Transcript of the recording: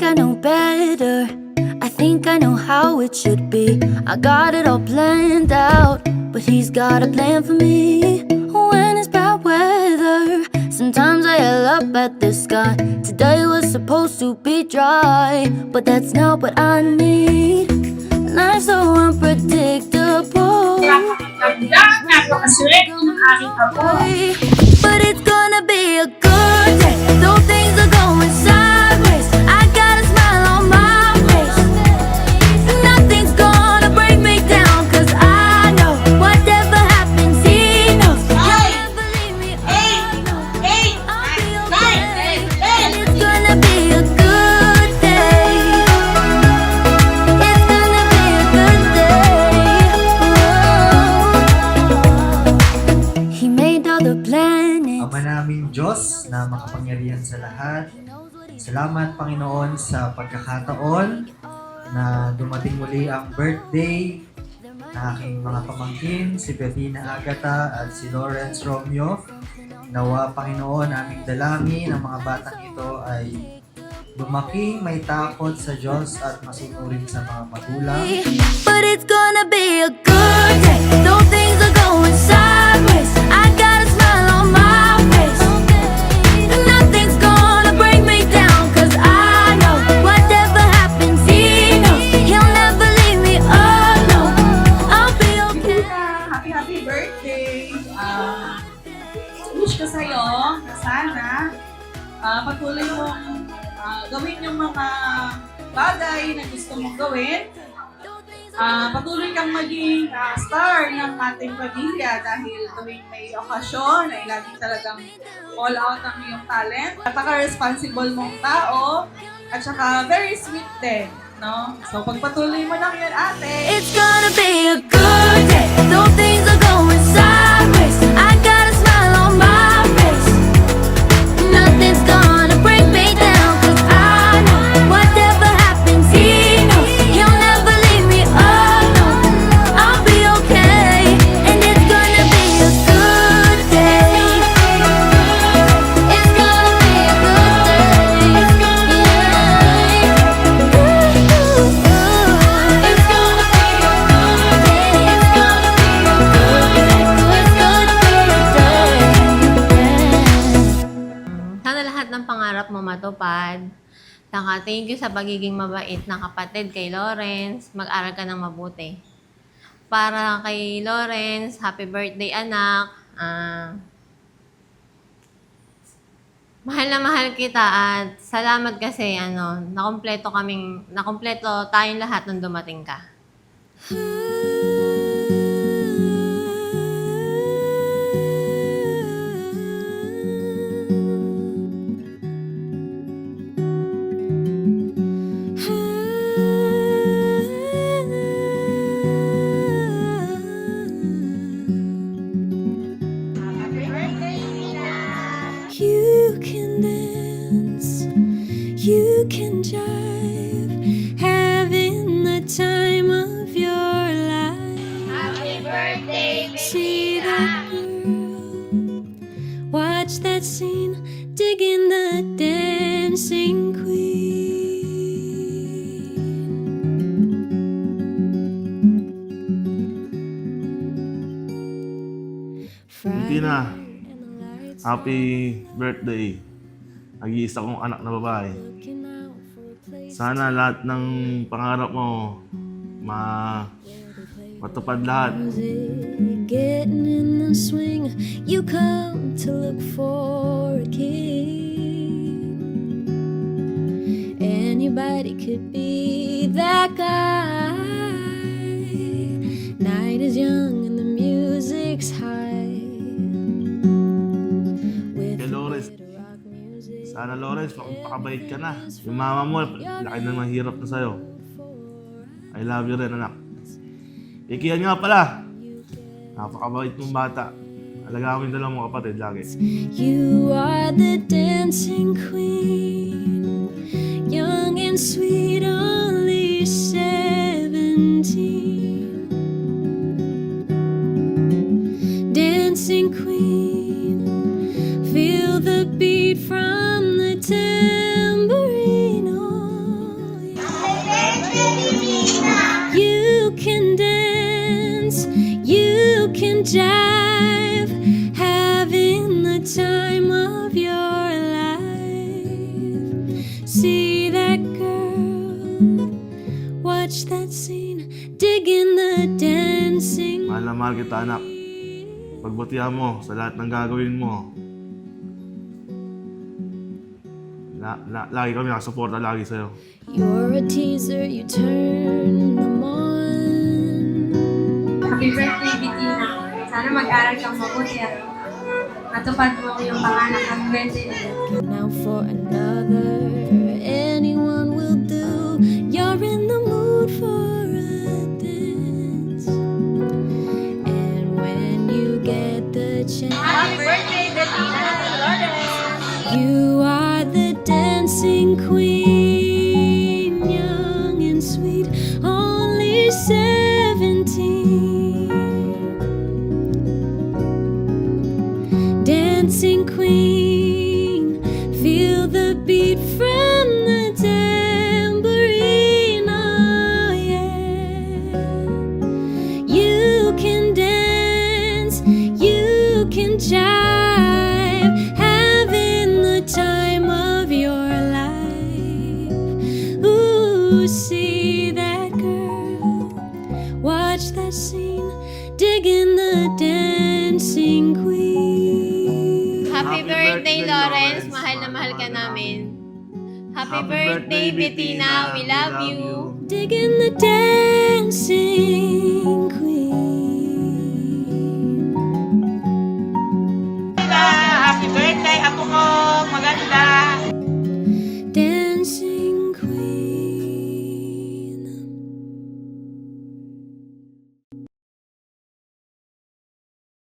I know better. I think I know how it should be. I got it all planned out, but he's got a plan for me. When it's bad weather, sometimes I yell up at the sky. Today was supposed to be dry, but that's not what I need. Life's so unpredictable, Napakaswerte ng aking apo. but it's gonna be a good day. Though things are going sideways, I got a smile on my face. Nothing's gonna break me down, 'cause I know whatever happens, he knows. He'll never leave me alone. I'll be okay, and it's gonna be a good day. It's gonna be a good day. He made all the planets. Ama namin Diyos na makapangyarihan sa lahat, salamat Panginoon sa pagkakataon na dumating muli ang birthday ng aking mga pamangkin, si Bettina Agata at si Lawrence Romeo. Nawa Panginoon, aming dalangin ang mga batang ito ay lumaking may takot sa Diyos at masunurin sa mga magulang. But it's gonna be a good day. Though things are going sideways, I got a smile on my face. Nothing's gonna break me down, 'cause I know whatever happens, he knows. He'll never leave me alone. I'll be okay. Happy birthday! Wish ko sa'yo na sana patuloy mong gawin yung mga bagay na gusto mong gawin. Patuloy kang maging star ng ating pamilya dahil tuwing may okasyon ay lagi talagang all out ang iyong talent. Napaka-responsible mong tao at saka very sweet din, no? So pagpatuloy mo lang yun, ate. It's gonna be a good day. Though things are going sideways, I got a smile on my face. Nothing's gonna break me down, 'cause I know whatever happens, he knows. He'll never leave me alone. I'll be okay, and it's gonna be a good day. It's gonna be a good day. It's gonna be a good day. It's gonna be a good day. It's gonna be a good day. Sana lahat ng pangarap mo matupad. Saka thank you sa pagiging mabait na kapatid kay Lawrence. Mag-aral ka ng mabuti. Para kay Lawrence, happy birthday anak. Mahal na mahal kita at salamat kasi nakumpleto tayong lahat nung dumating ka. You can dance, you can jive, having the time of your life. Happy birthday, See that girl, watch that scene, digging the dancing queen. Tina, happy birthday. Nag-iisa kong anak na babae. Sana lahat ng pangarap mo matupad lahat. Getting in the swing, you come to look for a king. Anybody could be that guy. Night is young and the music's high. Kay Lawrence, sana Lawrence, pakabait ka na. Yung mama mo, laki na mahirap na sa'yo. I love you rin, anak. Ikihan nga pala. Napakabait mong bata. Alagaan mo yung dalawang mong kapatid lagi. You are the dancing queen, young and sweet, only 17. Dancing queen, feel the beat from the tambourine. Oh, jive, having the time of your life. See that girl, watch that scene, digging the dancing. Mahal na mahal kita, anak. Pagbutihan mo sa lahat ng gagawin mo. Lagi kami nakasuporta lagi sa'yo. You're a teaser, you turn them on. Happy birthday, Bettina. Sana mag-aral kang mabuti at matupad mo yung panganak ng 20. Now for another, anyone will do. You're in the mood for a dance, and when you get the chance, Happy birthday, Bettina Lawrence! you are the dancing queen, young and sweet, only 17. Dancing queen, feel the beat from the tambourine, oh yeah. You can dance, you can jive, having the time of your life. Ooh, see that girl, watch that scene, digging the dancing queen. Happy Happy birthday, birthday, Lawrence. Lawrence. Mahal na mahal ka namin. Happy Happy birthday, birthday, Bettina. We love you. Digging the dancing